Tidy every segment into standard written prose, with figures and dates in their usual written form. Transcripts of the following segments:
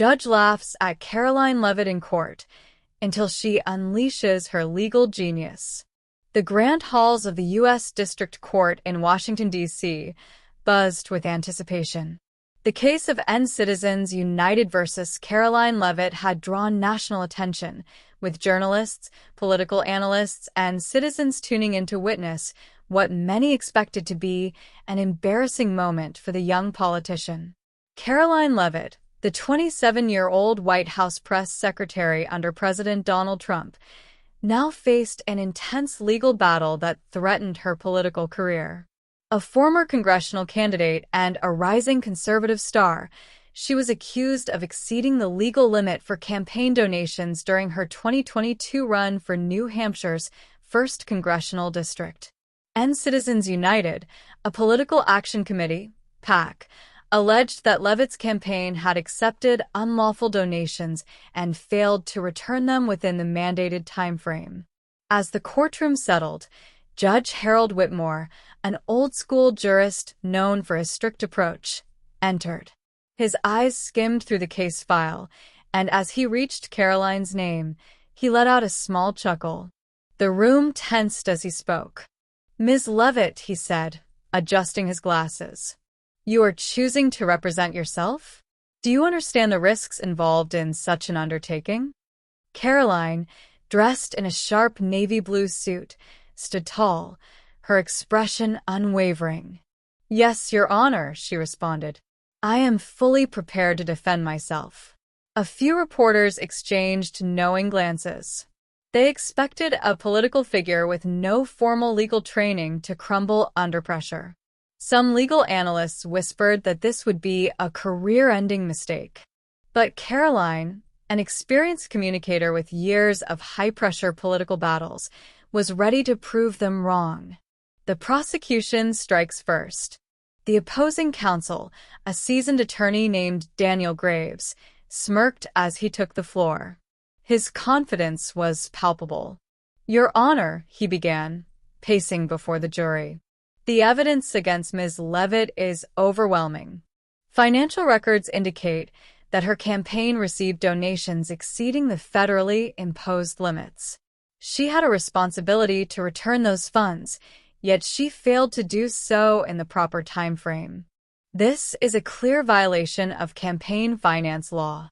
judge laughs at Karoline Leavitt in court until she unleashes her legal genius. The grand halls of the U.S. District Court in Washington, D.C. buzzed with anticipation. The case of Citizens United versus Karoline Leavitt had drawn national attention, with journalists, political analysts, and citizens tuning in to witness what many expected to be an embarrassing moment for the young politician. Karoline Leavitt, the 27-year-old White House press secretary under President Donald Trump, now faced an intense legal battle that threatened her political career. A former congressional candidate and a rising conservative star, she was accused of exceeding the legal limit for campaign donations during her 2022 run for New Hampshire's 1st Congressional District. Citizens United, a political action committee, PAC, alleged that Leavitt's campaign had accepted unlawful donations and failed to return them within the mandated timeframe. As the courtroom settled, Judge Harold Whitmore, an old-school jurist known for his strict approach, entered. His eyes skimmed through the case file, and as he reached Karoline's name, he let out a small chuckle. The room tensed as he spoke. "Ms. Leavitt," he said, adjusting his glasses. "You are choosing to represent yourself? Do you understand the risks involved in such an undertaking?" Karoline, dressed in a sharp navy blue suit, stood tall, her expression unwavering. "Yes, Your Honor," she responded. "I am fully prepared to defend myself." A few reporters exchanged knowing glances. They expected a political figure with no formal legal training to crumble under pressure. Some legal analysts whispered that this would be a career-ending mistake. But Karoline, an experienced communicator with years of high-pressure political battles, was ready to prove them wrong. The prosecution strikes first. The opposing counsel, a seasoned attorney named Daniel Graves, smirked as he took the floor. His confidence was palpable. "Your Honor," he began, pacing before the jury, "the evidence against Ms. Leavitt is overwhelming. Financial records indicate that her campaign received donations exceeding the federally imposed limits. She had a responsibility to return those funds, yet she failed to do so in the proper time frame. This is a clear violation of campaign finance law."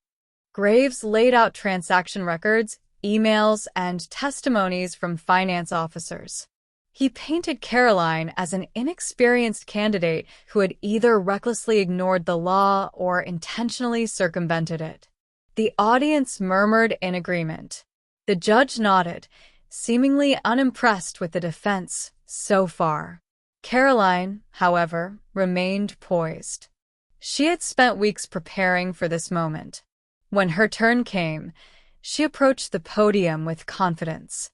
Graves laid out transaction records, emails, and testimonies from finance officers. He painted Karoline as an inexperienced candidate who had either recklessly ignored the law or intentionally circumvented it. The audience murmured in agreement. The judge nodded, seemingly unimpressed with the defense so far. Karoline, however, remained poised. She had spent weeks preparing for this moment. When her turn came, she approached the podium with confidence.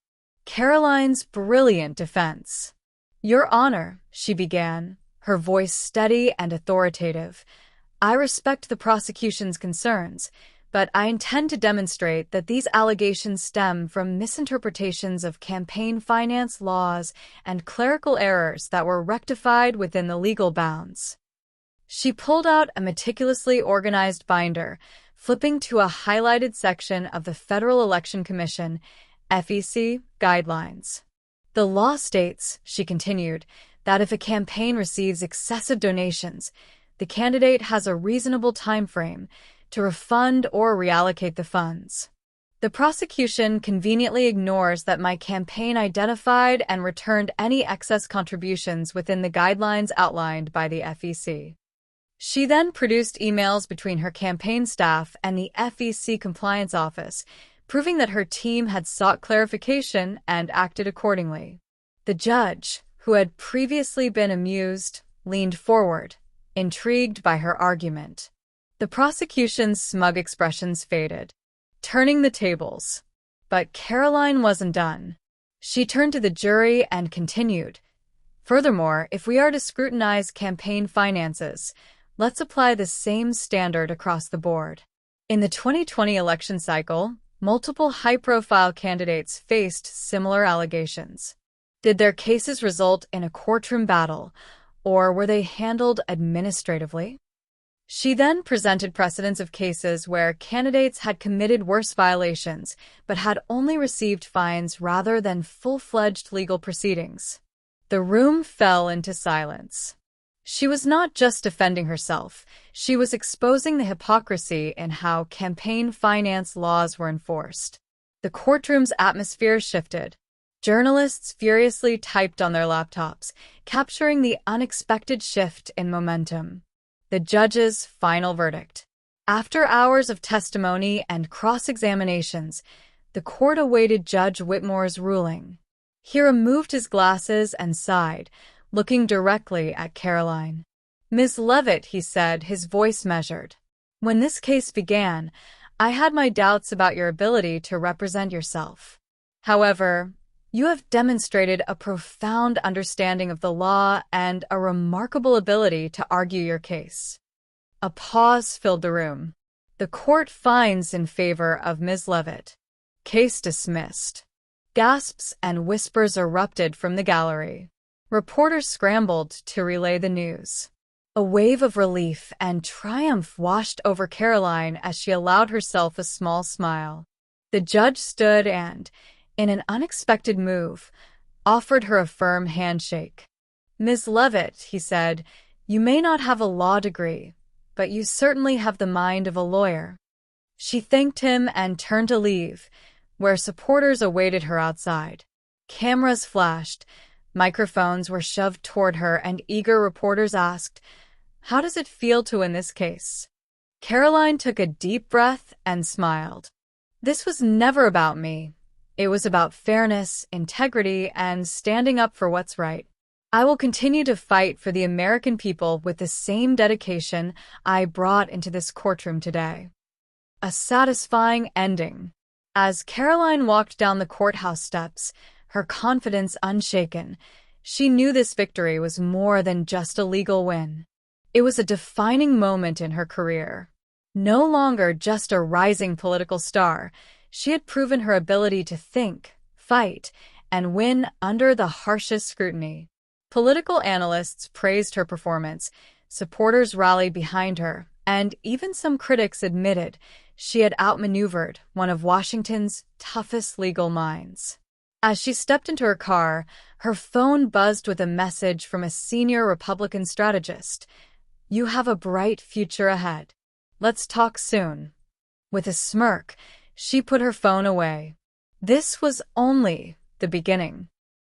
Karoline's brilliant defense. "Your Honor," she began, her voice steady and authoritative, "I respect the prosecution's concerns, but I intend to demonstrate that these allegations stem from misinterpretations of campaign finance laws and clerical errors that were rectified within the legal bounds." She pulled out a meticulously organized binder, flipping to a highlighted section of the Federal Election Commission, FEC, guidelines. "The law states," she continued, "that if a campaign receives excessive donations, the candidate has a reasonable time frame to refund or reallocate the funds. The prosecution conveniently ignores that my campaign identified and returned any excess contributions within the guidelines outlined by the FEC." She then produced emails between her campaign staff and the FEC compliance office, proving that her team had sought clarification and acted accordingly. The judge, who had previously been amused, leaned forward, intrigued by her argument. The prosecution's smug expressions faded, turning the tables. But Karoline wasn't done. She turned to the jury and continued, "Furthermore, if we are to scrutinize campaign finances, let's apply the same standard across the board." In the 2020 election cycle, multiple high-profile candidates faced similar allegations. Did their cases result in a courtroom battle, or were they handled administratively? She then presented precedents of cases where candidates had committed worse violations but had only received fines rather than full-fledged legal proceedings. The room fell into silence. She was not just defending herself, she was exposing the hypocrisy in how campaign finance laws were enforced. The courtroom's atmosphere shifted. Journalists furiously typed on their laptops, capturing the unexpected shift in momentum. The judge's final verdict. After hours of testimony and cross-examinations, the court awaited Judge Whitmore's ruling. He removed his glasses and sighed, looking directly at Karoline. "Ms. Leavitt," he said, his voice measured. "When this case began, I had my doubts about your ability to represent yourself. However, you have demonstrated a profound understanding of the law and a remarkable ability to argue your case." A pause filled the room. "The court finds in favor of Ms. Leavitt." Case dismissed. Gasps and whispers erupted from the gallery. Reporters scrambled to relay the news. A wave of relief and triumph washed over Karoline as she allowed herself a small smile. The judge stood and, in an unexpected move, offered her a firm handshake. "Ms. Leavitt," he said, "you may not have a law degree, but you certainly have the mind of a lawyer." She thanked him and turned to leave, where supporters awaited her outside. Cameras flashed, microphones were shoved toward her, and eager reporters asked, "How does it feel to win this case?" Karoline took a deep breath and smiled. "This was never about me. It was about fairness, integrity, and standing up for what's right. I will continue to fight for the American people with the same dedication I brought into this courtroom today." A satisfying ending. As Karoline walked down the courthouse steps, her confidence unshaken, she knew this victory was more than just a legal win. It was a defining moment in her career. No longer just a rising political star, she had proven her ability to think, fight, and win under the harshest scrutiny. Political analysts praised her performance, supporters rallied behind her, and even some critics admitted she had outmaneuvered one of Washington's toughest legal minds. As she stepped into her car, her phone buzzed with a message from a senior Republican strategist. "You have a bright future ahead. Let's talk soon." With a smirk, she put her phone away. This was only the beginning.